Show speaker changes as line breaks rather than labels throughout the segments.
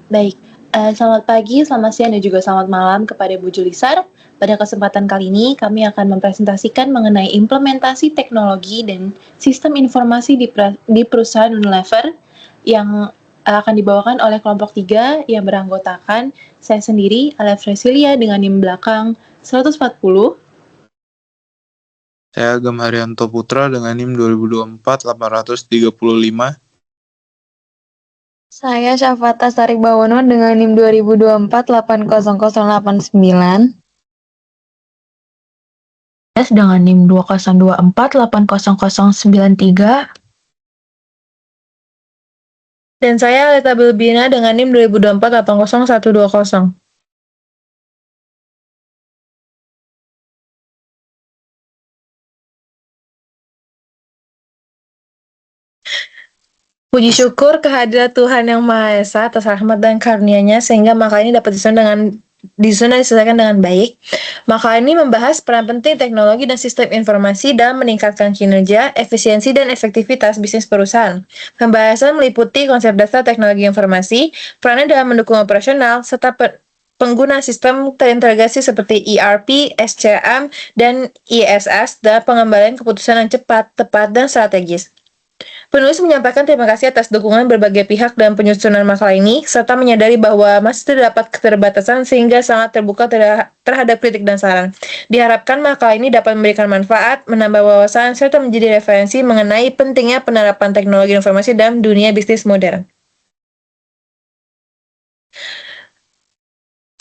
Baik, selamat pagi, selamat siang, dan juga selamat malam kepada Bu Julisar. Pada kesempatan kali ini, kami akan mempresentasikan mengenai implementasi teknologi dan sistem informasi di perusahaan Unilever yang akan dibawakan oleh kelompok 3 yang beranggotakan saya sendiri, Alef Resilia, dengan NIM belakang 140.
Saya Agam Haryanto Putra dengan NIM 2024-835.
Saya Syafata Sarik Bawono dengan NIM 2024-80089.
Dengan NIM 2024-80093.
Dan saya Aleta Bilbina dengan NIM 2024-80120. Puji syukur kehadirat Tuhan Yang Maha Esa atas rahmat dan karunia-Nya sehingga makalah ini dapat disusun dan diselesaikan dengan baik. Makalah ini membahas peran penting teknologi dan sistem informasi dalam meningkatkan kinerja, efisiensi, dan efektivitas bisnis perusahaan. Pembahasan meliputi konsep dasar teknologi informasi, perannya dalam mendukung operasional, serta pengguna sistem terintegrasi seperti ERP, SCM, dan ISS dalam pengembalian keputusan yang cepat, tepat, dan strategis. Penulis menyampaikan terima kasih atas dukungan berbagai pihak dalam penyusunan makalah ini, serta menyadari bahwa masih terdapat keterbatasan sehingga sangat terbuka terhadap kritik dan saran. Diharapkan makalah ini dapat memberikan manfaat, menambah wawasan, serta menjadi referensi mengenai pentingnya penerapan teknologi informasi dalam dunia bisnis modern.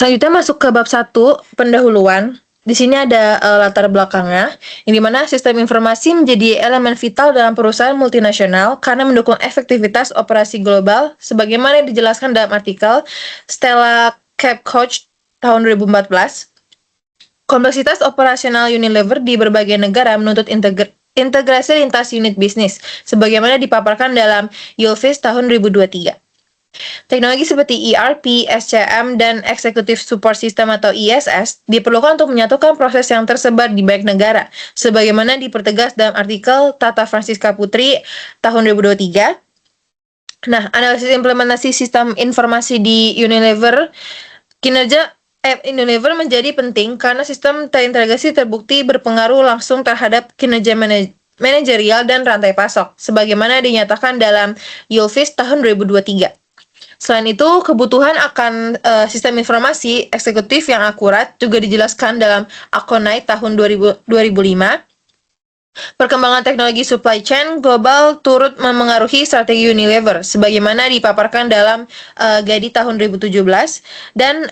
Selanjutnya masuk ke bab 1, pendahuluan. Di sini ada latar belakangnya, yang dimana sistem informasi menjadi elemen vital dalam perusahaan multinasional karena mendukung efektivitas operasi global, sebagaimana dijelaskan dalam artikel Stella Capcoach tahun 2014. Kompleksitas operasional Unilever di berbagai negara menuntut integrasi lintas unit bisnis, sebagaimana dipaparkan dalam Yulfis tahun 2023. Teknologi seperti ERP, SCM, dan Executive Support System atau ISS diperlukan untuk menyatukan proses yang tersebar di banyak negara, sebagaimana dipertegas dalam artikel Tata Francisca Putri tahun 2023. Nah, analisis implementasi sistem informasi di Unilever, kinerja Unilever menjadi penting karena sistem terintegrasi terbukti berpengaruh langsung terhadap kinerja manajerial dan rantai pasok, sebagaimana dinyatakan dalam Yulfis tahun 2023. Selain itu, kebutuhan akan sistem informasi eksekutif yang akurat juga dijelaskan dalam Aconite tahun 2005. Perkembangan teknologi supply chain global turut memengaruhi strategi Unilever, sebagaimana dipaparkan dalam Gadi tahun 2017, dan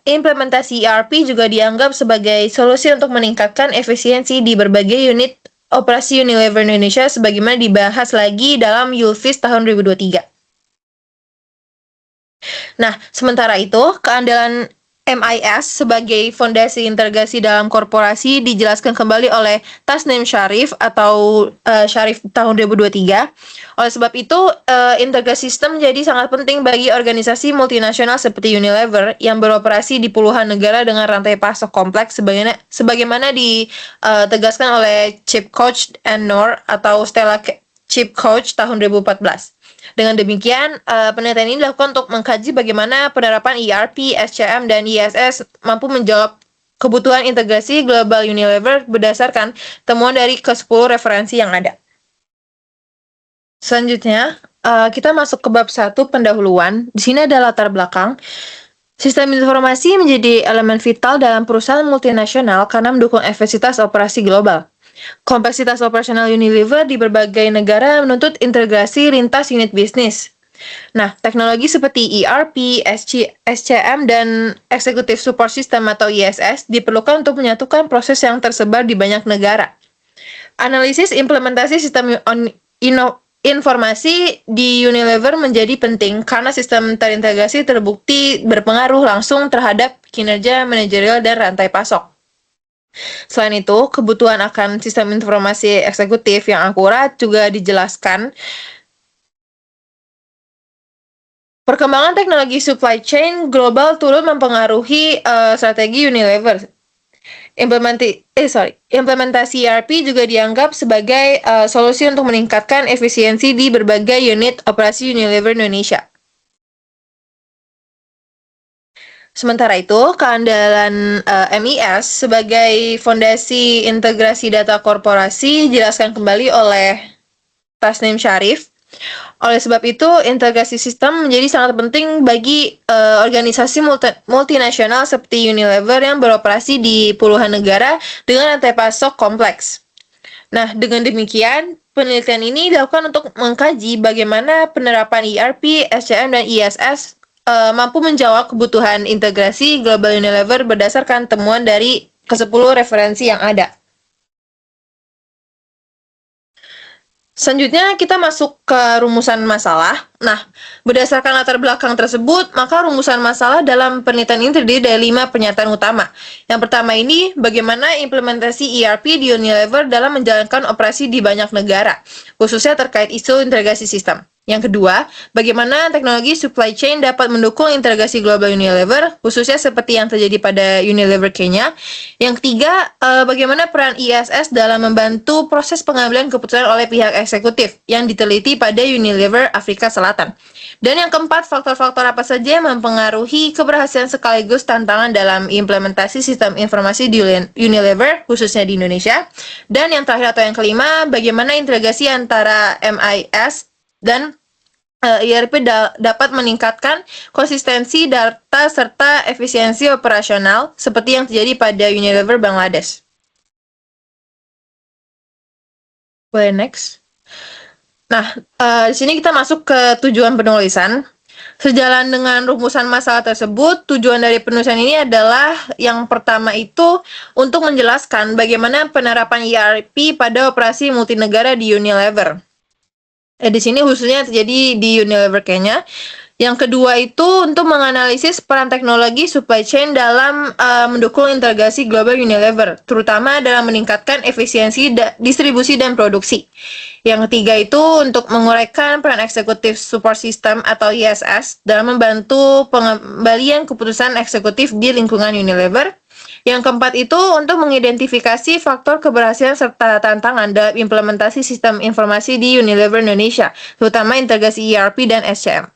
implementasi ERP juga dianggap sebagai solusi untuk meningkatkan efisiensi di berbagai unit operasi Unilever Indonesia, sebagaimana dibahas lagi dalam Yulfis tahun 2023. Nah, sementara itu, keandalan MIS sebagai fondasi integrasi dalam korporasi dijelaskan kembali oleh Tasnim Syarif atau Syarif tahun 2023. Oleh sebab itu, integrasi sistem menjadi sangat penting bagi organisasi multinasional seperti Unilever yang beroperasi di puluhan negara dengan rantai pasok kompleks sebagaimana ditegaskan oleh Chip Coach and Noor atau Stella Chip Coach tahun 2014. Dengan demikian, penelitian ini dilakukan untuk mengkaji bagaimana penerapan ERP, SCM, dan ISS mampu menjawab kebutuhan integrasi global Unilever berdasarkan temuan dari ke-10 referensi yang ada. Selanjutnya, kita masuk ke bab 1, pendahuluan. Di sini ada latar belakang. Sistem informasi menjadi elemen vital dalam perusahaan multinasional karena mendukung efisiensi operasi global. Kompleksitas operasional Unilever di berbagai negara menuntut integrasi lintas unit bisnis. Nah, teknologi seperti ERP, SCM, dan Executive Support System atau ISS diperlukan untuk menyatukan proses yang tersebar di banyak negara. Analisis implementasi sistem informasi di Unilever menjadi penting karena sistem terintegrasi terbukti berpengaruh langsung terhadap kinerja manajerial dan rantai pasok. Selain itu, kebutuhan akan sistem informasi eksekutif yang akurat juga dijelaskan. Perkembangan teknologi supply chain global turut mempengaruhi strategi Unilever. Implementasi ERP juga dianggap sebagai solusi untuk meningkatkan efisiensi di berbagai unit operasi Unilever Indonesia. Sementara itu, keandalan MIS sebagai fondasi integrasi data korporasi dijelaskan kembali oleh Tasnim Syarif. Oleh sebab itu, integrasi sistem menjadi sangat penting bagi organisasi multinasional seperti Unilever yang beroperasi di puluhan negara dengan rantai pasok kompleks. Nah, dengan demikian, penelitian ini dilakukan untuk mengkaji bagaimana penerapan ERP, SCM, dan ISS mampu menjawab kebutuhan integrasi global Unilever berdasarkan temuan dari ke-10 referensi yang ada. Selanjutnya kita masuk ke rumusan masalah. Nah, berdasarkan latar belakang tersebut, maka rumusan masalah dalam penelitian ini terdiri dari 5 pernyataan utama. Yang pertama ini, bagaimana implementasi ERP di Unilever dalam menjalankan operasi di banyak negara, khususnya terkait isu integrasi sistem. Yang kedua, bagaimana teknologi supply chain dapat mendukung integrasi global Unilever, khususnya seperti yang terjadi pada Unilever Kenya. Yang ketiga, bagaimana peran ISS dalam membantu proses pengambilan keputusan oleh pihak eksekutif yang diteliti pada Unilever Afrika Selatan. Dan yang keempat, faktor-faktor apa saja yang mempengaruhi keberhasilan sekaligus tantangan dalam implementasi sistem informasi di Unilever, khususnya di Indonesia. Dan yang terakhir atau yang kelima, bagaimana integrasi antara MIS dan ERP dapat meningkatkan konsistensi data serta efisiensi operasional seperti yang terjadi pada Unilever Bangladesh. Boleh next. Nah, di sini kita masuk ke tujuan penulisan. Sejalan dengan rumusan masalah tersebut, tujuan dari penulisan ini adalah yang pertama itu untuk menjelaskan bagaimana penerapan ERP pada operasi multinegara di Unilever. Di sini khususnya terjadi di Unilever Kenya. Yang kedua itu untuk menganalisis peran teknologi supply chain dalam mendukung integrasi global Unilever, terutama dalam meningkatkan efisiensi distribusi dan produksi. Yang ketiga itu untuk menguraikan peran eksekutif support system atau ISS dalam membantu pengembalian keputusan eksekutif di lingkungan Unilever. Yang keempat itu untuk mengidentifikasi faktor keberhasilan serta tantangan dalam implementasi sistem informasi di Unilever Indonesia, terutama integrasi ERP dan SCM.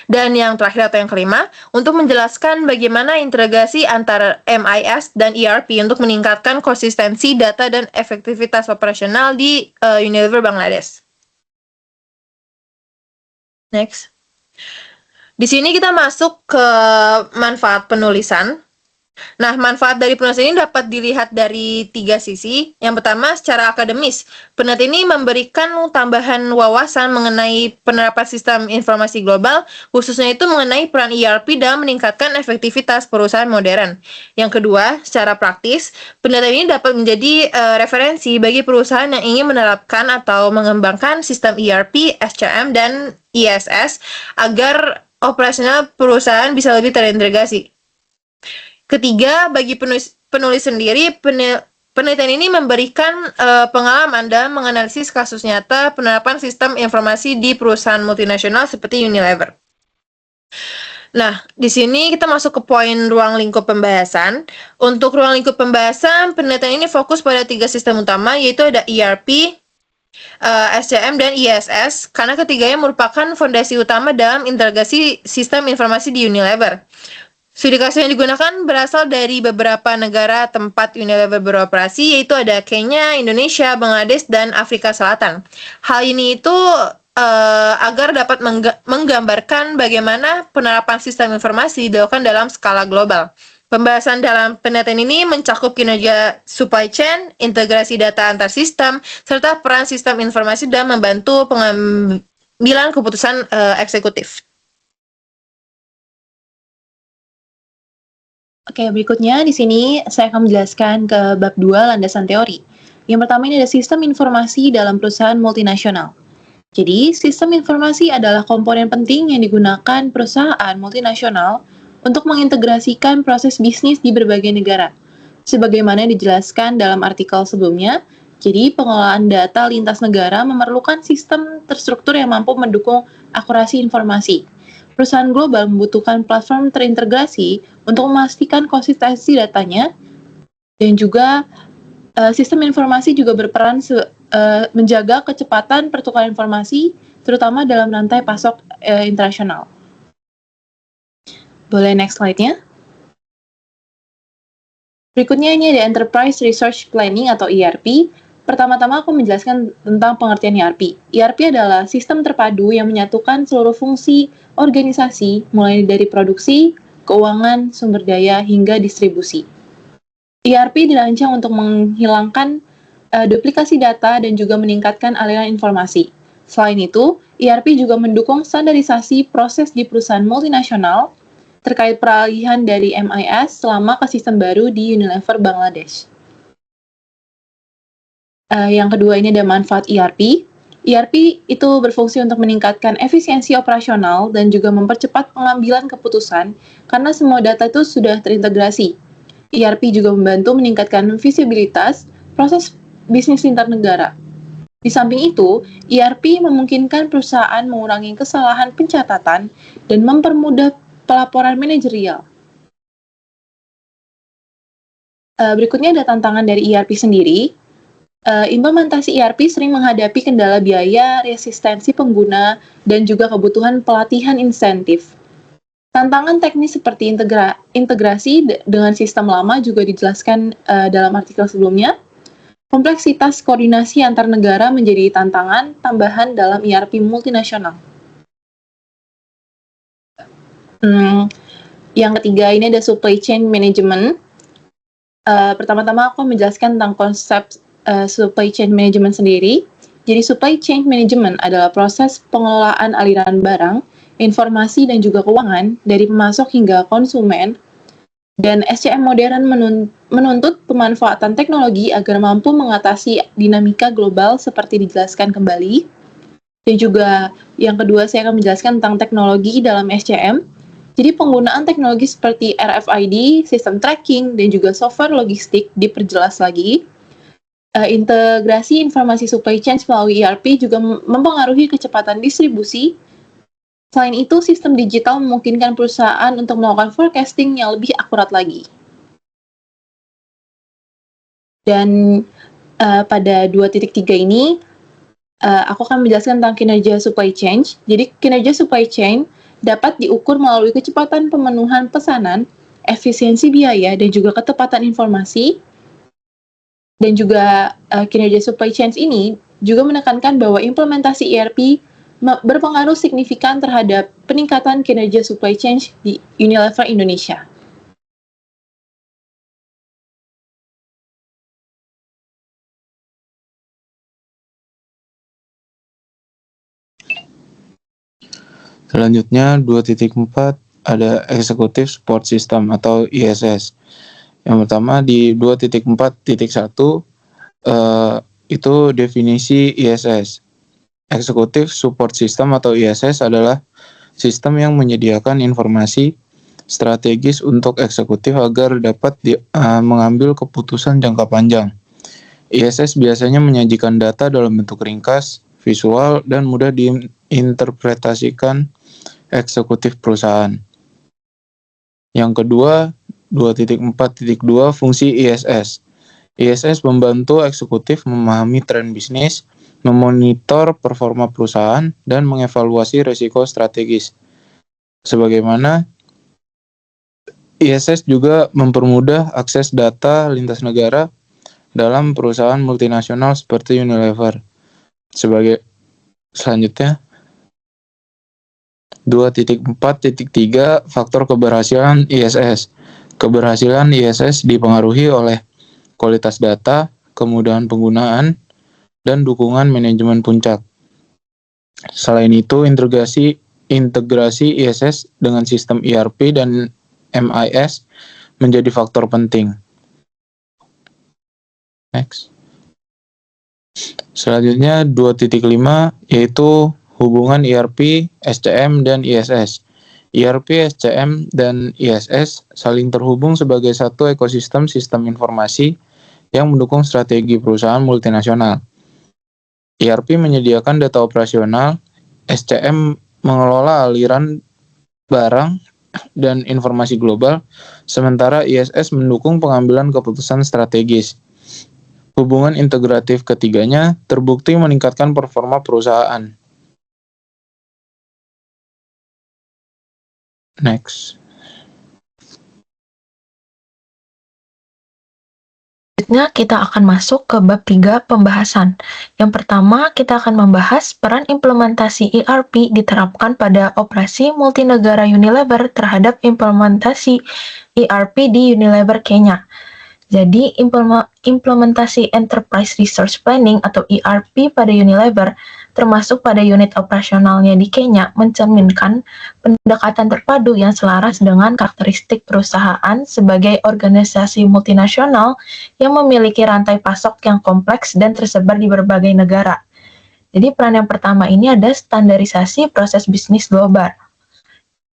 Dan yang terakhir atau yang kelima, untuk menjelaskan bagaimana integrasi antara MIS dan ERP untuk meningkatkan konsistensi data dan efektivitas operasional di Unilever Bangladesh. Next. Di sini kita masuk ke manfaat penulisan. Nah, manfaat dari penulisan ini dapat dilihat dari 3 sisi. Yang pertama, secara akademis. Penelitian ini memberikan tambahan wawasan mengenai penerapan sistem informasi global, khususnya itu mengenai peran ERP dalam meningkatkan efektivitas perusahaan modern. Yang kedua, secara praktis, penelitian ini dapat menjadi referensi bagi perusahaan yang ingin menerapkan atau mengembangkan sistem ERP, SCM, dan ISS agar operasional perusahaan bisa lebih terintegrasi. Ketiga, bagi penulis sendiri, penelitian ini memberikan pengalaman dalam menganalisis kasus nyata penerapan sistem informasi di perusahaan multinasional seperti Unilever. Nah, di sini kita masuk ke poin ruang lingkup pembahasan. Untuk ruang lingkup pembahasan, penelitian ini fokus pada 3 sistem utama, yaitu ada ERP, SCM, dan ISS, karena ketiganya merupakan fondasi utama dalam integrasi sistem informasi di Unilever. Studi kasus yang digunakan berasal dari beberapa negara tempat Unilever beroperasi, yaitu ada Kenya, Indonesia, Bangladesh, dan Afrika Selatan. Hal ini itu agar dapat menggambarkan bagaimana penerapan sistem informasi dilakukan dalam skala global. Pembahasan dalam penelitian ini mencakup kinerja supply chain, integrasi data antar sistem, serta peran sistem informasi dalam membantu pengambilan keputusan eksekutif.
Oke, berikutnya di sini saya akan menjelaskan ke bab 2 landasan teori. Yang pertama ini ada sistem informasi dalam perusahaan multinasional. Jadi, sistem informasi adalah komponen penting yang digunakan perusahaan multinasional untuk mengintegrasikan proses bisnis di berbagai negara. Sebagaimana dijelaskan dalam artikel sebelumnya, jadi pengelolaan data lintas negara memerlukan sistem terstruktur yang mampu mendukung akurasi informasi. Perusahaan global membutuhkan platform terintegrasi untuk memastikan konsistensi datanya, dan juga sistem informasi juga berperan menjaga kecepatan pertukaran informasi, terutama dalam rantai pasok internasional. Boleh next slide-nya? Berikutnya ini ada Enterprise Resource Planning atau ERP. Pertama-tama aku menjelaskan tentang pengertian ERP. ERP adalah sistem terpadu yang menyatukan seluruh fungsi organisasi, mulai dari produksi, keuangan, sumber daya, hingga distribusi. ERP dirancang untuk menghilangkan duplikasi data dan juga meningkatkan aliran informasi. Selain itu, ERP juga mendukung standarisasi proses di perusahaan multinasional terkait peralihan dari MIS selama ke sistem baru di Unilever Bangladesh. Yang kedua ini ada manfaat ERP. ERP itu berfungsi untuk meningkatkan efisiensi operasional dan juga mempercepat pengambilan keputusan karena semua data itu sudah terintegrasi. ERP juga membantu meningkatkan visibilitas proses bisnis lintas negara. Di samping itu, ERP memungkinkan perusahaan mengurangi kesalahan pencatatan dan mempermudah pelaporan manajerial. Berikutnya ada tantangan dari ERP sendiri. Implementasi ERP sering menghadapi kendala biaya, resistensi pengguna, dan juga kebutuhan pelatihan insentif. Tantangan teknis seperti integrasi dengan sistem lama juga dijelaskan dalam artikel sebelumnya. Kompleksitas koordinasi antar negara menjadi tantangan tambahan dalam ERP multinasional. Yang ketiga ini ada supply chain management. Pertama-tama aku menjelaskan tentang konsep supply chain management sendiri. Jadi supply chain management adalah proses pengelolaan aliran barang, informasi dan juga keuangan dari pemasok hingga konsumen. Dan SCM modern menuntut pemanfaatan teknologi agar mampu mengatasi dinamika global seperti dijelaskan kembali. Dan juga yang kedua saya akan menjelaskan tentang teknologi dalam SCM. Jadi penggunaan teknologi seperti RFID, sistem tracking, dan juga software logistik diperjelas lagi. Integrasi informasi supply chain melalui ERP juga mempengaruhi kecepatan distribusi. Selain itu, sistem digital memungkinkan perusahaan untuk melakukan forecasting yang lebih akurat lagi. Dan pada 2.3 ini, aku akan menjelaskan tentang kinerja supply chain. Jadi kinerja supply chain dapat diukur melalui kecepatan pemenuhan pesanan, efisiensi biaya, dan juga ketepatan informasi. Dan juga kinerja supply chain ini juga menekankan bahwa implementasi ERP berpengaruh signifikan terhadap peningkatan kinerja supply chain di Unilever Indonesia.
Selanjutnya 2.4 ada Executive Support System atau ISS. Yang pertama di 2.4.1 itu definisi ISS. Executive Support System atau ISS adalah sistem yang menyediakan informasi strategis untuk eksekutif agar dapat mengambil keputusan jangka panjang. ISS biasanya menyajikan data dalam bentuk ringkas, visual, dan mudah diinterpretasikan eksekutif perusahaan. Yang kedua, 2.4.2 fungsi ISS. ISS membantu eksekutif memahami tren bisnis, memonitor performa perusahaan, dan mengevaluasi risiko strategis. Sebagaimana ISS juga mempermudah akses data lintas negara dalam perusahaan multinasional seperti Unilever. Selanjutnya 2.4.3 faktor keberhasilan ISS. Keberhasilan ISS dipengaruhi oleh kualitas data, kemudahan penggunaan, dan dukungan manajemen puncak. Selain itu, integrasi ISS dengan sistem ERP dan MIS menjadi faktor penting. Next. Selanjutnya 2.5 yaitu hubungan ERP, SCM, dan ISS. ERP, SCM, dan ISS saling terhubung sebagai satu ekosistem sistem informasi yang mendukung strategi perusahaan multinasional. ERP menyediakan data operasional, SCM mengelola aliran barang dan informasi global, sementara ISS mendukung pengambilan keputusan strategis. Hubungan integratif ketiganya terbukti meningkatkan performa perusahaan. Next.
Selanjutnya kita akan masuk ke bab 3 pembahasan. Yang pertama, kita akan membahas peran implementasi ERP diterapkan pada operasi multinegara Unilever terhadap implementasi ERP di Unilever Kenya. Jadi, implementasi Enterprise Resource Planning atau ERP pada Unilever, termasuk pada unit operasionalnya di Kenya, mencerminkan pendekatan terpadu yang selaras dengan karakteristik perusahaan sebagai organisasi multinasional yang memiliki rantai pasok yang kompleks dan tersebar di berbagai negara. Jadi, peran yang pertama ini ada standarisasi proses bisnis global.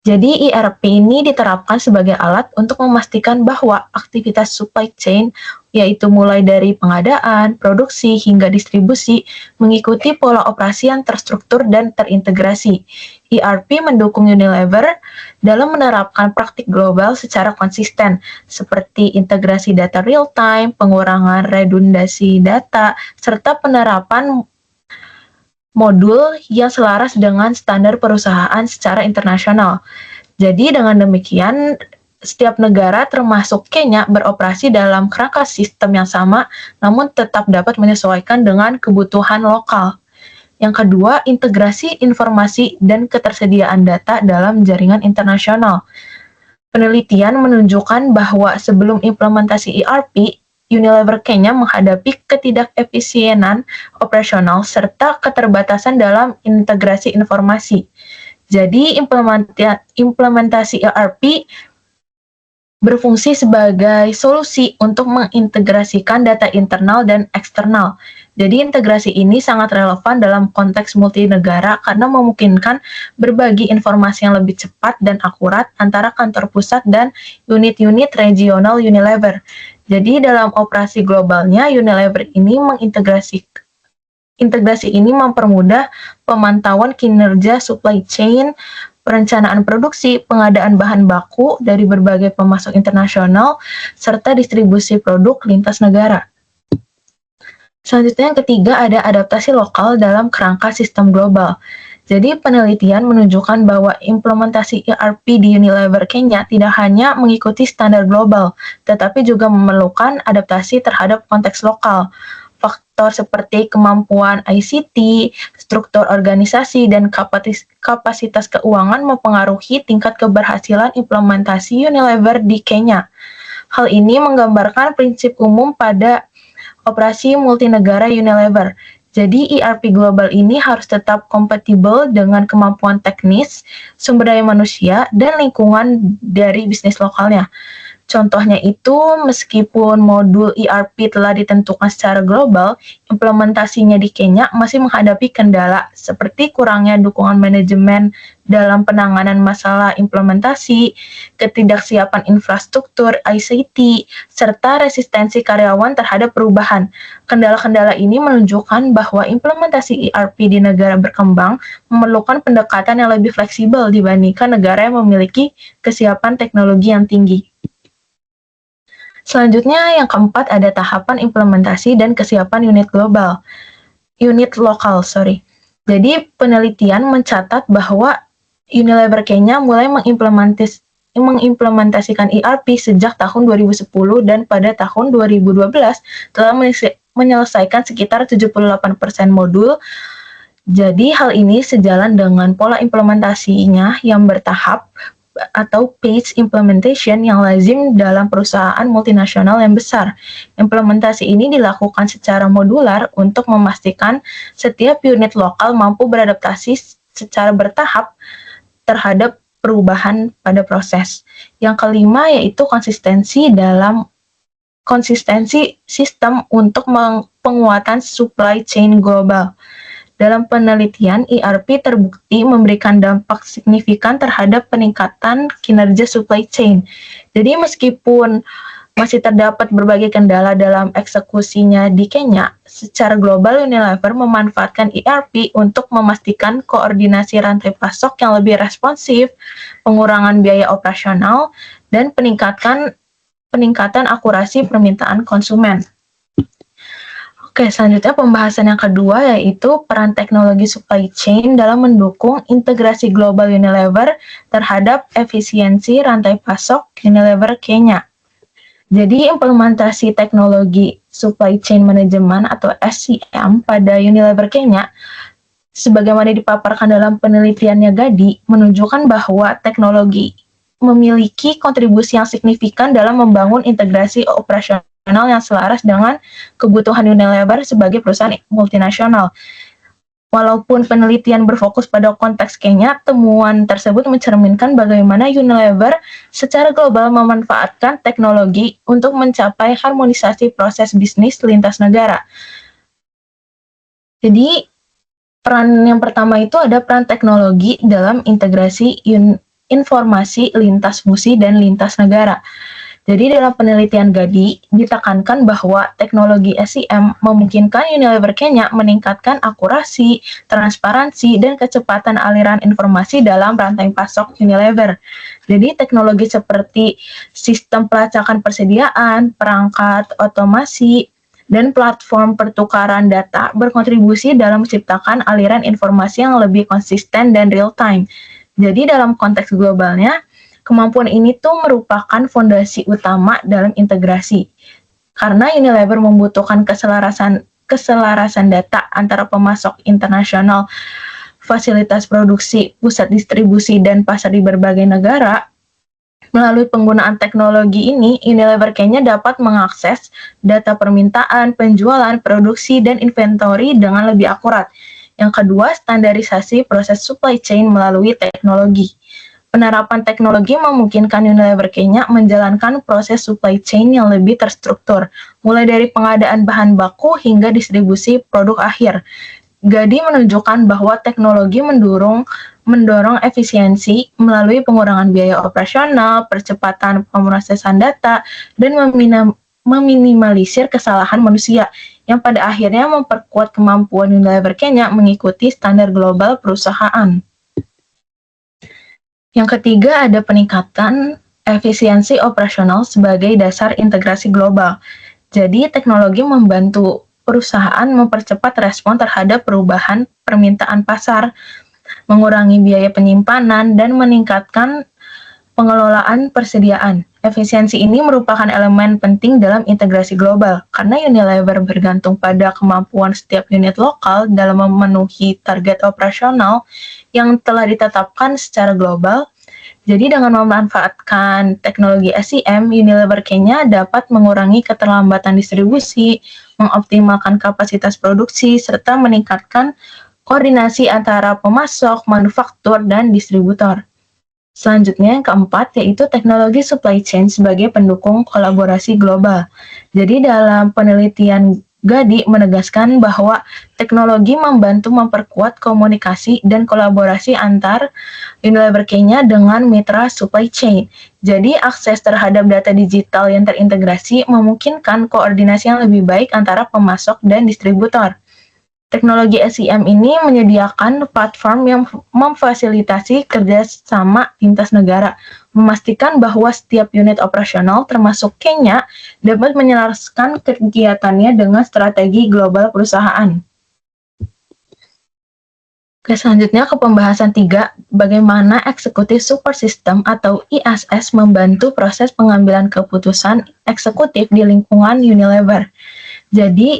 Jadi, ERP ini diterapkan sebagai alat untuk memastikan bahwa aktivitas supply chain, yaitu mulai dari pengadaan, produksi, hingga distribusi, mengikuti pola operasi yang terstruktur dan terintegrasi. ERP mendukung Unilever dalam menerapkan praktik global secara konsisten, seperti integrasi data real-time, pengurangan redundasi data, serta penerapan modul yang selaras dengan standar perusahaan secara internasional. Jadi dengan demikian, setiap negara termasuk Kenya beroperasi dalam kerangka sistem yang sama, namun tetap dapat menyesuaikan dengan kebutuhan lokal. Yang kedua, integrasi informasi dan ketersediaan data dalam jaringan internasional. Penelitian menunjukkan bahwa sebelum implementasi ERP, Unilever Kenya menghadapi ketidakefisienan operasional serta keterbatasan dalam integrasi informasi. Jadi, implementasi ERP berfungsi sebagai solusi untuk mengintegrasikan data internal dan eksternal. Jadi, integrasi ini sangat relevan dalam konteks multinegara karena memungkinkan berbagi informasi yang lebih cepat dan akurat antara kantor pusat dan unit-unit regional Unilever. Jadi dalam operasi globalnya, Unilever ini integrasi ini mempermudah pemantauan kinerja supply chain, perencanaan produksi, pengadaan bahan baku dari berbagai pemasok internasional, serta distribusi produk lintas negara. Selanjutnya yang ketiga ada adaptasi lokal dalam kerangka sistem global. Jadi penelitian menunjukkan bahwa implementasi ERP di Unilever Kenya tidak hanya mengikuti standar global, tetapi juga memerlukan adaptasi terhadap konteks lokal. Faktor seperti kemampuan ICT, struktur organisasi, dan kapasitas keuangan mempengaruhi tingkat keberhasilan implementasi Unilever di Kenya. Hal ini menggambarkan prinsip umum pada operasi multinegara Unilever. Jadi ERP global ini harus tetap kompatibel dengan kemampuan teknis, sumber daya manusia, dan lingkungan dari bisnis lokalnya. Contohnya itu, meskipun modul ERP telah ditentukan secara global, implementasinya di Kenya masih menghadapi kendala seperti kurangnya dukungan manajemen dalam penanganan masalah implementasi, ketidaksiapan infrastruktur ICT, serta resistensi karyawan terhadap perubahan. Kendala-kendala ini menunjukkan bahwa implementasi ERP di negara berkembang memerlukan pendekatan yang lebih fleksibel dibandingkan negara yang memiliki kesiapan teknologi yang tinggi. Selanjutnya, yang keempat ada tahapan implementasi dan kesiapan unit lokal. Jadi, penelitian mencatat bahwa Unilever Kenya mulai mengimplementasikan ERP sejak tahun 2010 dan pada tahun 2012 telah menyelesaikan sekitar 78% modul. Jadi, hal ini sejalan dengan pola implementasinya yang bertahap atau phased implementation yang lazim dalam perusahaan multinasional yang besar. Implementasi ini dilakukan secara modular untuk memastikan setiap unit lokal mampu beradaptasi secara bertahap terhadap perubahan pada proses. Yang kelima yaitu konsistensi sistem untuk penguatan supply chain global. Dalam penelitian, ERP terbukti memberikan dampak signifikan terhadap peningkatan kinerja supply chain. Jadi meskipun masih terdapat berbagai kendala dalam eksekusinya di Kenya, secara global Unilever memanfaatkan ERP untuk memastikan koordinasi rantai pasok yang lebih responsif, pengurangan biaya operasional, dan peningkatan akurasi permintaan konsumen. Oke, selanjutnya pembahasan yang kedua yaitu peran teknologi supply chain dalam mendukung integrasi global Unilever terhadap efisiensi rantai pasok Unilever Kenya. Jadi implementasi teknologi Supply Chain Management atau SCM pada Unilever Kenya, sebagaimana dipaparkan dalam penelitiannya Gadi, menunjukkan bahwa teknologi memiliki kontribusi yang signifikan dalam membangun integrasi operasional yang selaras dengan kebutuhan Unilever sebagai perusahaan multinasional. Walaupun penelitian berfokus pada konteks Kenya, temuan tersebut mencerminkan bagaimana Unilever secara global memanfaatkan teknologi untuk mencapai harmonisasi proses bisnis lintas negara. Jadi, peran yang pertama itu ada peran teknologi dalam integrasi informasi lintas fungsi dan lintas negara. Jadi dalam penelitian Gadi, ditekankan bahwa teknologi SCM memungkinkan Unilever Kenya meningkatkan akurasi, transparansi, dan kecepatan aliran informasi dalam rantai pasok Unilever. Jadi teknologi seperti sistem pelacakan persediaan, perangkat otomasi, dan platform pertukaran data berkontribusi dalam menciptakan aliran informasi yang lebih konsisten dan real-time. Jadi dalam konteks globalnya, kemampuan ini tuh merupakan fondasi utama dalam integrasi. Karena Unilever membutuhkan keselarasan data antara pemasok internasional, fasilitas produksi, pusat distribusi, dan pasar di berbagai negara. Melalui penggunaan teknologi ini, Unilever Kenya dapat mengakses data permintaan, penjualan, produksi, dan inventory dengan lebih akurat. Yang kedua, standarisasi proses supply chain melalui teknologi. Penerapan teknologi memungkinkan Unilever Kenya menjalankan proses supply chain yang lebih terstruktur, mulai dari pengadaan bahan baku hingga distribusi produk akhir. Gadi menunjukkan bahwa teknologi mendorong efisiensi melalui pengurangan biaya operasional, percepatan pemrosesan data, dan meminimalisir kesalahan manusia, yang pada akhirnya memperkuat kemampuan Unilever Kenya mengikuti standar global perusahaan. Yang ketiga ada peningkatan efisiensi operasional sebagai dasar integrasi global. Jadi teknologi membantu perusahaan mempercepat respon terhadap perubahan permintaan pasar, mengurangi biaya penyimpanan, dan meningkatkan pengelolaan persediaan. Efisiensi ini merupakan elemen penting dalam integrasi global, karena Unilever bergantung pada kemampuan setiap unit lokal dalam memenuhi target operasional yang telah ditetapkan secara global. Jadi dengan memanfaatkan teknologi SCM, Unilever Kenya dapat mengurangi keterlambatan distribusi, mengoptimalkan kapasitas produksi, serta meningkatkan koordinasi antara pemasok, manufaktur, dan distributor. Selanjutnya yang keempat yaitu teknologi supply chain sebagai pendukung kolaborasi global. Jadi dalam penelitian Gadi menegaskan bahwa teknologi membantu memperkuat komunikasi dan kolaborasi antar Unilever Kenya dengan mitra supply chain. Jadi akses terhadap data digital yang terintegrasi memungkinkan koordinasi yang lebih baik antara pemasok dan distributor. Teknologi SCM ini menyediakan platform yang memfasilitasi kerjasama lintas negara, memastikan bahwa setiap unit operasional termasuk Kenya dapat menyelaraskan kegiatannya dengan strategi global perusahaan. Oke, selanjutnya ke pembahasan 3, bagaimana Executive Support System atau ESS membantu proses pengambilan keputusan eksekutif di lingkungan Unilever. Jadi,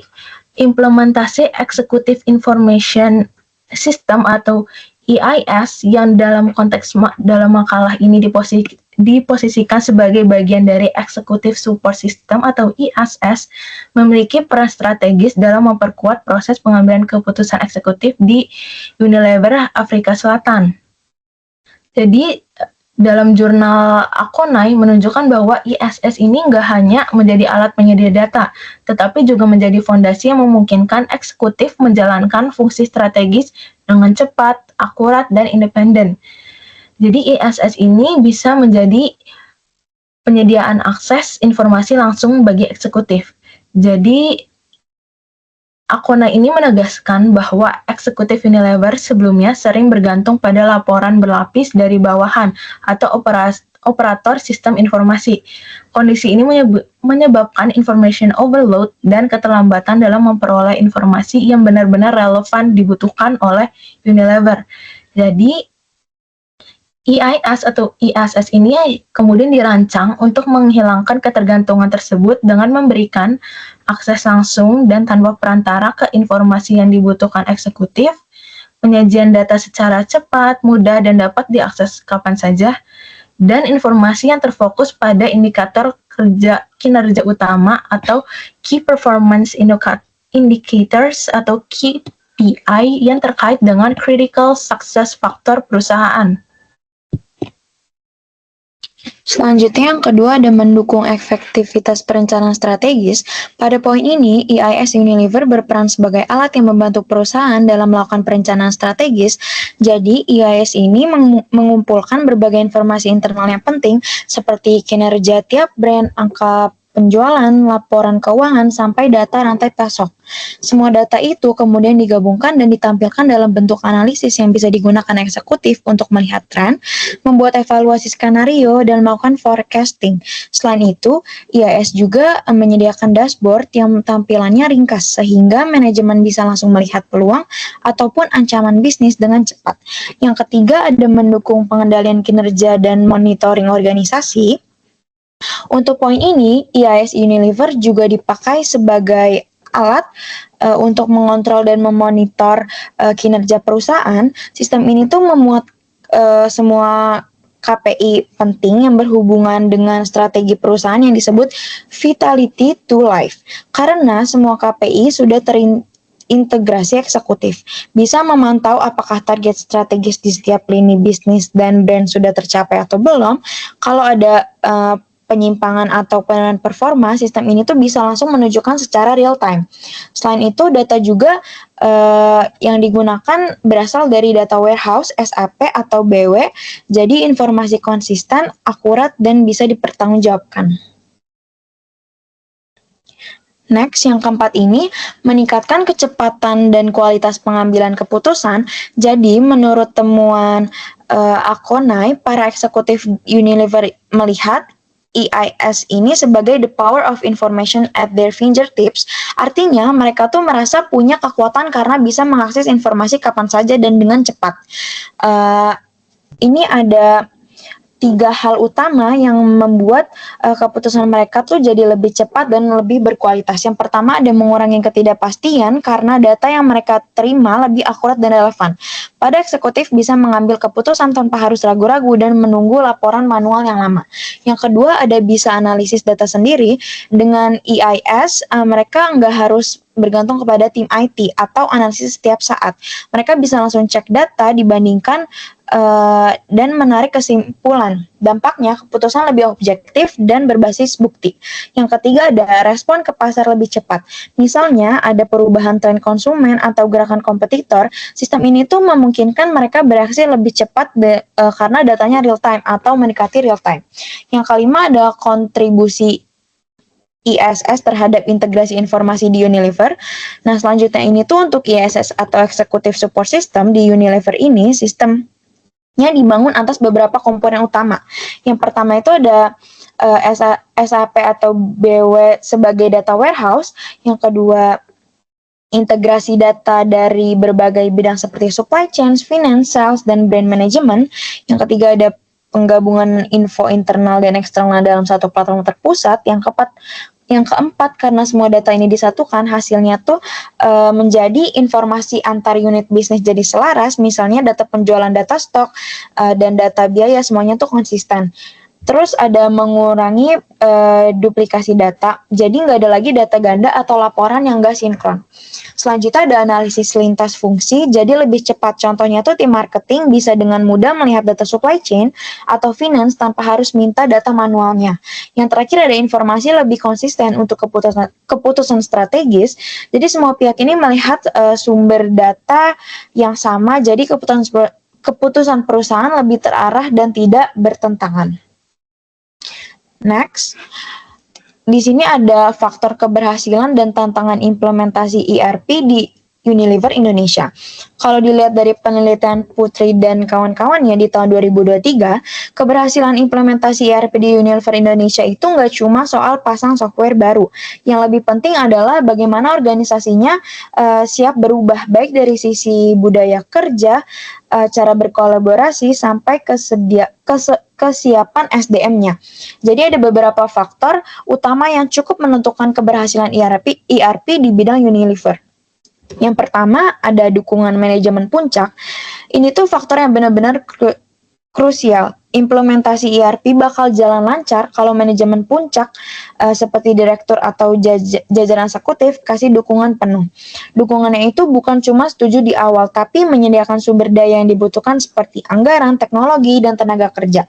implementasi Executive Information System atau EIS yang dalam konteks dalam makalah ini diposisikan sebagai bagian dari Executive Support System atau ESS memiliki peran strategis dalam memperkuat proses pengambilan keputusan eksekutif di Unilever Afrika Selatan. Jadi dalam jurnal Akonai menunjukkan bahwa ISS ini nggak hanya menjadi alat penyedia data, tetapi juga menjadi fondasi yang memungkinkan eksekutif menjalankan fungsi strategis dengan cepat, akurat, dan independen. Jadi ISS ini bisa menjadi penyediaan akses informasi langsung bagi eksekutif. Jadi Akonai ini menegaskan bahwa eksekutif Unilever sebelumnya sering bergantung pada laporan berlapis dari bawahan atau operator sistem informasi. Kondisi ini menyebabkan information overload dan keterlambatan dalam memperoleh informasi yang benar-benar relevan dibutuhkan oleh Unilever. Jadi, EIS atau ISS ini kemudian dirancang untuk menghilangkan ketergantungan tersebut dengan memberikan akses langsung dan tanpa perantara ke informasi yang dibutuhkan eksekutif, penyajian data secara cepat, mudah, dan dapat diakses kapan saja, dan informasi yang terfokus pada indikator kinerja utama atau Key Performance Indicators atau KPI yang terkait dengan Critical Success Factor perusahaan.
Selanjutnya yang kedua ada mendukung efektivitas perencanaan strategis. Pada poin ini, EIS Unilever berperan sebagai alat yang membantu perusahaan dalam melakukan perencanaan strategis. Jadi, EIS ini mengumpulkan berbagai informasi internal yang penting seperti kinerja tiap brand, angka penjualan, laporan keuangan, sampai data rantai pasok. Semua data itu kemudian digabungkan dan ditampilkan dalam bentuk analisis yang bisa digunakan eksekutif untuk melihat tren, membuat evaluasi skenario, dan melakukan forecasting. Selain itu, IAS juga menyediakan dashboard yang tampilannya ringkas, sehingga manajemen bisa langsung melihat peluang ataupun ancaman bisnis dengan cepat. Yang ketiga ada mendukung pengendalian kinerja dan monitoring organisasi. Untuk poin ini, IAS Unilever juga dipakai sebagai alat untuk mengontrol dan memonitor kinerja perusahaan. Sistem ini tuh memuat semua KPI penting yang berhubungan dengan strategi perusahaan yang disebut Vitality to Life. Karena semua KPI sudah terintegrasi eksekutif, bisa memantau apakah target strategis di setiap lini bisnis dan brand sudah tercapai atau belum. Kalau ada penyimpangan atau penurunan performa, sistem ini tuh bisa langsung menunjukkan secara real time. Selain itu, data juga yang digunakan berasal dari data warehouse, SAP atau BW, jadi informasi konsisten, akurat, dan bisa dipertanggungjawabkan. Next, yang keempat ini meningkatkan kecepatan dan kualitas pengambilan keputusan. Jadi, menurut temuan Akonai, para eksekutif Unilever melihat EIS ini sebagai the power of information at their fingertips. Artinya mereka tuh merasa punya kekuatan karena bisa mengakses informasi kapan saja dan dengan cepat. Ini ada 3 hal utama yang membuat keputusan mereka tuh jadi lebih cepat dan lebih berkualitas. Yang pertama ada mengurangi ketidakpastian karena data yang mereka terima lebih akurat dan relevan. Pada eksekutif bisa mengambil keputusan tanpa harus ragu-ragu dan menunggu laporan manual yang lama. Yang kedua ada bisa analisis data sendiri. Dengan EIS mereka nggak harus bergantung kepada tim IT atau analisis setiap saat. Mereka bisa langsung cek data dibandingkan dan menarik kesimpulan. Dampaknya keputusan lebih objektif dan berbasis bukti. Yang ketiga ada respon ke pasar lebih cepat. Misalnya ada perubahan tren konsumen atau gerakan kompetitor, sistem ini tuh memungkinkan mereka bereaksi lebih cepat karena datanya real time atau mendekati real time. Yang kelima ada kontribusi ISS terhadap integrasi informasi di Unilever. Nah, selanjutnya ini tuh untuk ISS atau Executive Support System di Unilever ini, sistemnya dibangun atas beberapa komponen utama. Yang pertama itu ada SAP atau BW sebagai data warehouse. Yang kedua, integrasi data dari berbagai bidang seperti supply chain, finance, sales, dan brand management. Yang ketiga ada penggabungan info internal dan eksternal dalam satu platform terpusat. Yang keempat, karena semua data ini disatukan, hasilnya tuh menjadi informasi antar unit bisnis jadi selaras, misalnya data penjualan, data stok, dan data biaya, semuanya tuh konsisten. Terus ada mengurangi duplikasi data, jadi nggak ada lagi data ganda atau laporan yang nggak sinkron. Selanjutnya ada analisis lintas fungsi, jadi lebih cepat. Contohnya tuh tim marketing bisa dengan mudah melihat data supply chain atau finance tanpa harus minta data manualnya. Yang terakhir ada informasi lebih konsisten untuk keputusan strategis, jadi semua pihak ini melihat sumber data yang sama, jadi keputusan perusahaan lebih terarah dan tidak bertentangan. Next, di sini ada faktor keberhasilan dan tantangan implementasi ERP di Unilever Indonesia. Kalau dilihat dari penelitian Putri dan kawan-kawannya di tahun 2023, keberhasilan implementasi ERP di Unilever Indonesia itu nggak cuma soal pasang software baru. Yang lebih penting adalah bagaimana organisasinya siap berubah, baik dari sisi budaya kerja, cara berkolaborasi, sampai kesiapan SDM-nya. Jadi ada beberapa faktor utama yang cukup menentukan keberhasilan ERP di bidang Unilever. Yang pertama ada dukungan manajemen puncak. Ini tuh faktor yang benar-benar krusial. Implementasi ERP bakal jalan lancar kalau manajemen puncak seperti direktur atau jajaran eksekutif kasih dukungan penuh. Dukungannya itu bukan cuma setuju di awal, tapi menyediakan sumber daya yang dibutuhkan seperti anggaran, teknologi, dan tenaga kerja.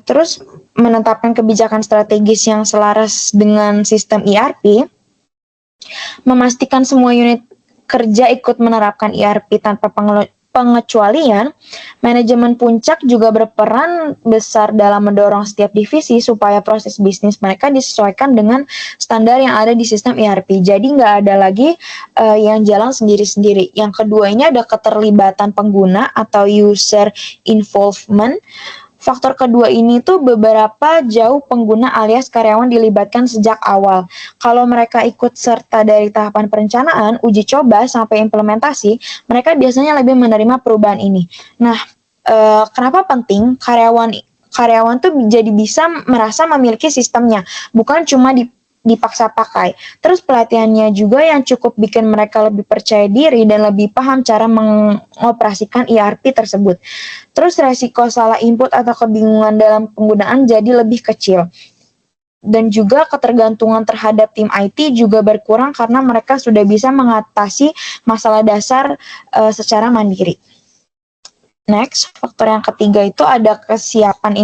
Terus menetapkan kebijakan strategis yang selaras dengan sistem ERP, memastikan semua unit kerja ikut menerapkan ERP tanpa pengecualian. Manajemen puncak juga berperan besar dalam mendorong setiap divisi supaya proses bisnis mereka disesuaikan dengan standar yang ada di sistem ERP. Jadi nggak ada lagi yang jalan sendiri-sendiri. Yang kedua ini ada keterlibatan pengguna atau user involvement. Faktor kedua ini tuh beberapa jauh pengguna alias karyawan dilibatkan sejak awal. Kalau mereka ikut serta dari tahapan perencanaan, uji coba, sampai implementasi, mereka biasanya lebih menerima perubahan ini. Nah, kenapa penting karyawan tuh jadi bisa merasa memiliki sistemnya, bukan cuma dipaksa pakai. Terus pelatihannya juga yang cukup bikin mereka lebih percaya diri dan lebih paham cara mengoperasikan ERP tersebut. Terus resiko salah input atau kebingungan dalam penggunaan jadi lebih kecil. Dan juga ketergantungan terhadap tim IT juga berkurang karena mereka sudah bisa mengatasi masalah dasar secara mandiri. Next, faktor yang ketiga itu ada kesiapan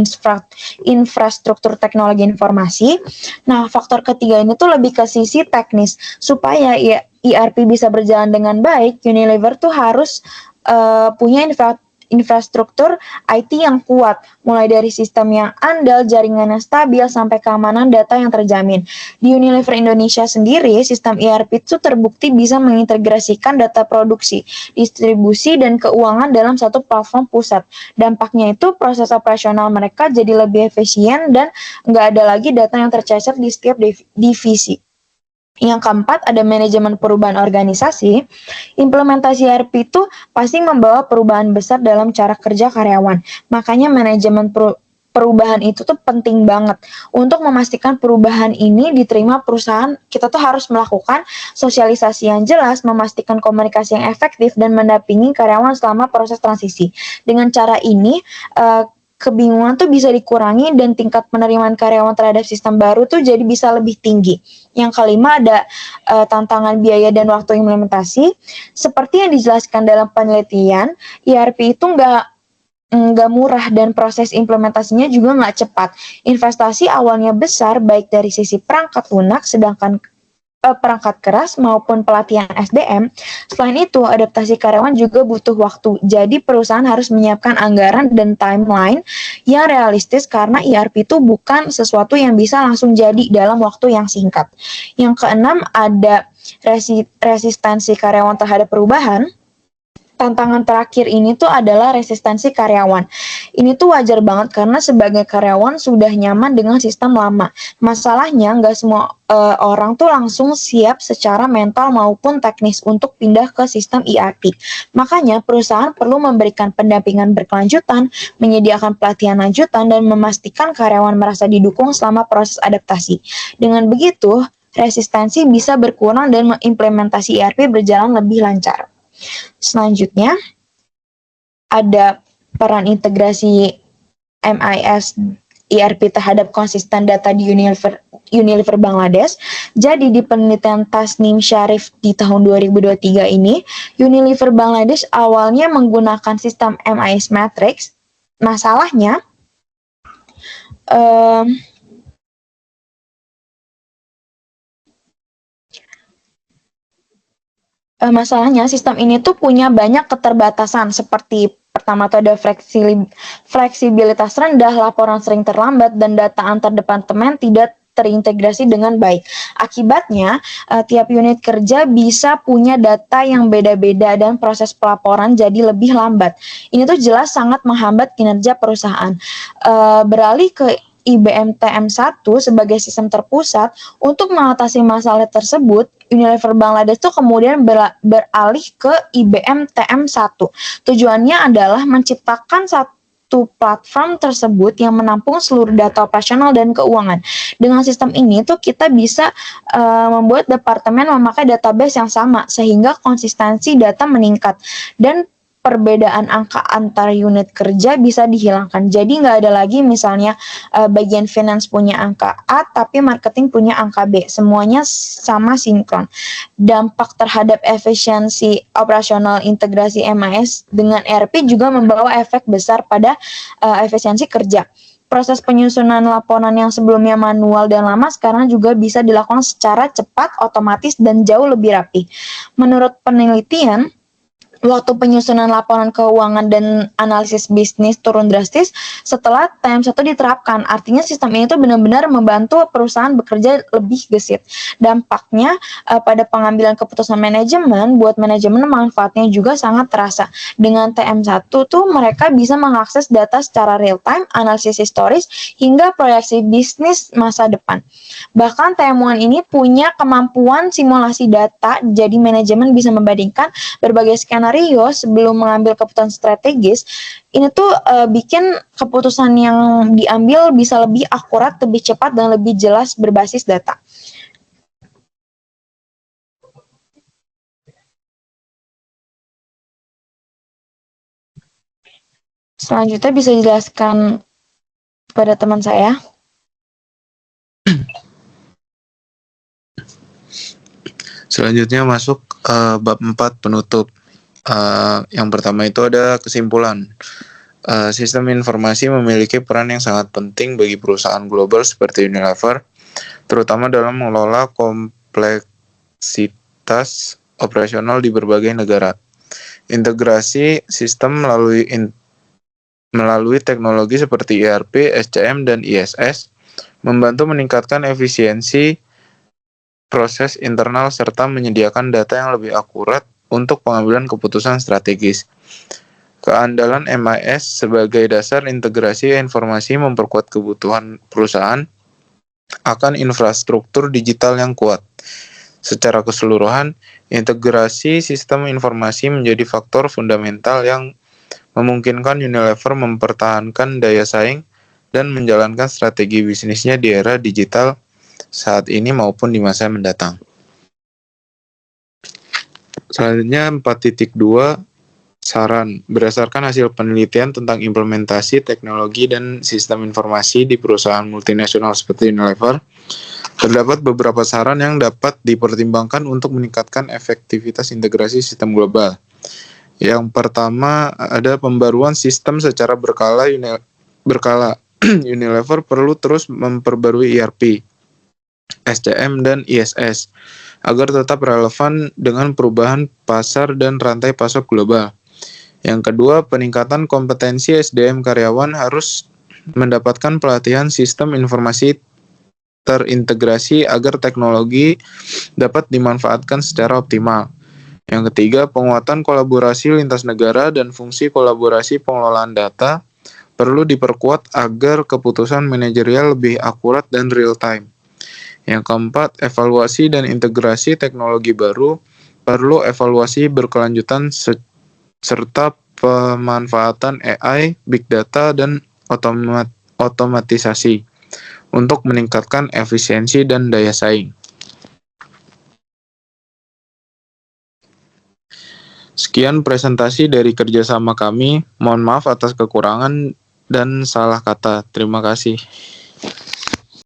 infrastruktur teknologi informasi. Nah, faktor ketiga ini tuh lebih ke sisi teknis. Supaya ERP bisa berjalan dengan baik, Unilever tuh harus punya infrastruktur IT yang kuat, mulai dari sistem yang andal, jaringan yang stabil, sampai keamanan data yang terjamin. Di Unilever Indonesia sendiri, sistem ERP itu terbukti bisa mengintegrasikan data produksi, distribusi, dan keuangan dalam satu platform pusat. Dampaknya itu proses operasional mereka jadi lebih efisien dan nggak ada lagi data yang tercecer di setiap divisi. Yang keempat ada manajemen perubahan organisasi. Implementasi ERP itu pasti membawa perubahan besar dalam cara kerja karyawan. Makanya manajemen perubahan itu tuh penting banget. Untuk memastikan perubahan ini diterima perusahaan, kita tuh harus melakukan sosialisasi yang jelas, memastikan komunikasi yang efektif, dan mendampingi karyawan selama proses transisi. Dengan cara ini, kebingungan tuh bisa dikurangi dan tingkat penerimaan karyawan terhadap sistem baru tuh jadi bisa lebih tinggi. Yang kelima ada tantangan biaya dan waktu implementasi. Seperti yang dijelaskan dalam penelitian, ERP itu nggak murah dan proses implementasinya juga nggak cepat. Investasi awalnya besar baik dari sisi perangkat lunak, sedangkan perangkat keras maupun pelatihan SDM. Selain itu, adaptasi karyawan juga butuh waktu. Jadi perusahaan harus menyiapkan anggaran dan timeline yang realistis karena ERP itu bukan sesuatu yang bisa langsung jadi dalam waktu yang singkat. Yang keenam ada resistensi karyawan terhadap perubahan. Tantangan terakhir ini tuh adalah resistensi karyawan. Ini tuh wajar banget karena sebagai karyawan sudah nyaman dengan sistem lama. Masalahnya nggak semua orang tuh langsung siap secara mental maupun teknis untuk pindah ke sistem ERP. Makanya perusahaan perlu memberikan pendampingan berkelanjutan, menyediakan pelatihan lanjutan, dan memastikan karyawan merasa didukung selama proses adaptasi. Dengan begitu, resistensi bisa berkurang dan implementasi ERP berjalan lebih lancar. Selanjutnya, ada peran integrasi MIS ERP terhadap konsisten data di Unilever Bangladesh. Jadi di penelitian Tasnim Syarif di tahun 2023 ini, Unilever Bangladesh awalnya menggunakan sistem MIS Matrix. Masalahnya, sistem ini tuh punya banyak keterbatasan, seperti pertama tuh ada fleksibilitas rendah, laporan sering terlambat, dan data antar departemen terintegrasi dengan baik. Akibatnya, tiap unit kerja bisa punya data yang beda-beda dan proses pelaporan jadi lebih lambat. Ini tuh jelas sangat menghambat kinerja perusahaan. Beralih ke IBM TM1 sebagai sistem terpusat untuk mengatasi masalah tersebut, Unilever Bangladesh itu kemudian beralih ke IBM TM1. Tujuannya adalah menciptakan satu platform tersebut yang menampung seluruh data operasional dan keuangan. Dengan sistem ini tuh kita bisa membuat departemen memakai database yang sama sehingga konsistensi data meningkat dan perbedaan angka antar unit kerja bisa dihilangkan. Jadi nggak ada lagi misalnya bagian finance punya angka A tapi marketing punya angka B. Semuanya sama sinkron. Dampak terhadap efisiensi operasional integrasi MIS dengan ERP juga membawa efek besar pada efisiensi kerja. Proses penyusunan laporan yang sebelumnya manual dan lama sekarang juga bisa dilakukan secara cepat, otomatis, dan jauh lebih rapi. Menurut penelitian, waktu penyusunan laporan keuangan dan analisis bisnis turun drastis setelah TM1 diterapkan. Artinya sistem ini tuh benar-benar membantu perusahaan bekerja lebih gesit. Dampaknya pada pengambilan keputusan manajemen, buat manajemen manfaatnya juga sangat terasa. Dengan TM1 tuh mereka bisa mengakses data secara real time, analisis historis, hingga proyeksi bisnis masa depan. Bahkan TM1 ini punya kemampuan simulasi data, jadi manajemen bisa membandingkan berbagai skenario sebelum mengambil keputusan strategis. Ini tuh bikin keputusan yang diambil bisa lebih akurat, lebih cepat, dan lebih jelas berbasis data. Selanjutnya bisa dijelaskan pada teman saya.
Selanjutnya masuk bab 4 penutup. Yang pertama itu ada kesimpulan. Sistem informasi memiliki peran yang sangat penting bagi perusahaan global seperti Unilever, terutama dalam mengelola kompleksitas operasional di berbagai negara. Integrasi sistem melalui teknologi seperti ERP, SCM, dan ISS membantu meningkatkan efisiensi proses internal serta menyediakan data yang lebih akurat untuk pengambilan keputusan strategis. Keandalan MIS sebagai dasar integrasi informasi memperkuat kebutuhan perusahaan akan infrastruktur digital yang kuat. Secara keseluruhan, integrasi sistem informasi menjadi faktor fundamental yang memungkinkan Unilever mempertahankan daya saing dan menjalankan strategi bisnisnya di era digital saat ini maupun di masa mendatang. Selanjutnya 4.2 saran. Berdasarkan hasil penelitian tentang implementasi teknologi dan sistem informasi di perusahaan multinasional seperti Unilever, terdapat beberapa saran yang dapat dipertimbangkan untuk meningkatkan efektivitas integrasi sistem global. Yang pertama ada pembaruan sistem secara berkala. Unilever perlu terus memperbarui ERP, SCM, dan ISS agar tetap relevan dengan perubahan pasar dan rantai pasok global. Yang kedua, peningkatan kompetensi SDM karyawan harus mendapatkan pelatihan sistem informasi terintegrasi agar teknologi dapat dimanfaatkan secara optimal. Yang ketiga, penguatan kolaborasi lintas negara dan fungsi kolaborasi pengelolaan data perlu diperkuat agar keputusan manajerial lebih akurat dan real time. Yang keempat, evaluasi dan integrasi teknologi baru perlu evaluasi berkelanjutan serta pemanfaatan AI, big data, dan otomatisasi untuk meningkatkan efisiensi dan daya saing. Sekian presentasi dari kerjasama kami. Mohon maaf atas kekurangan dan salah kata. Terima kasih.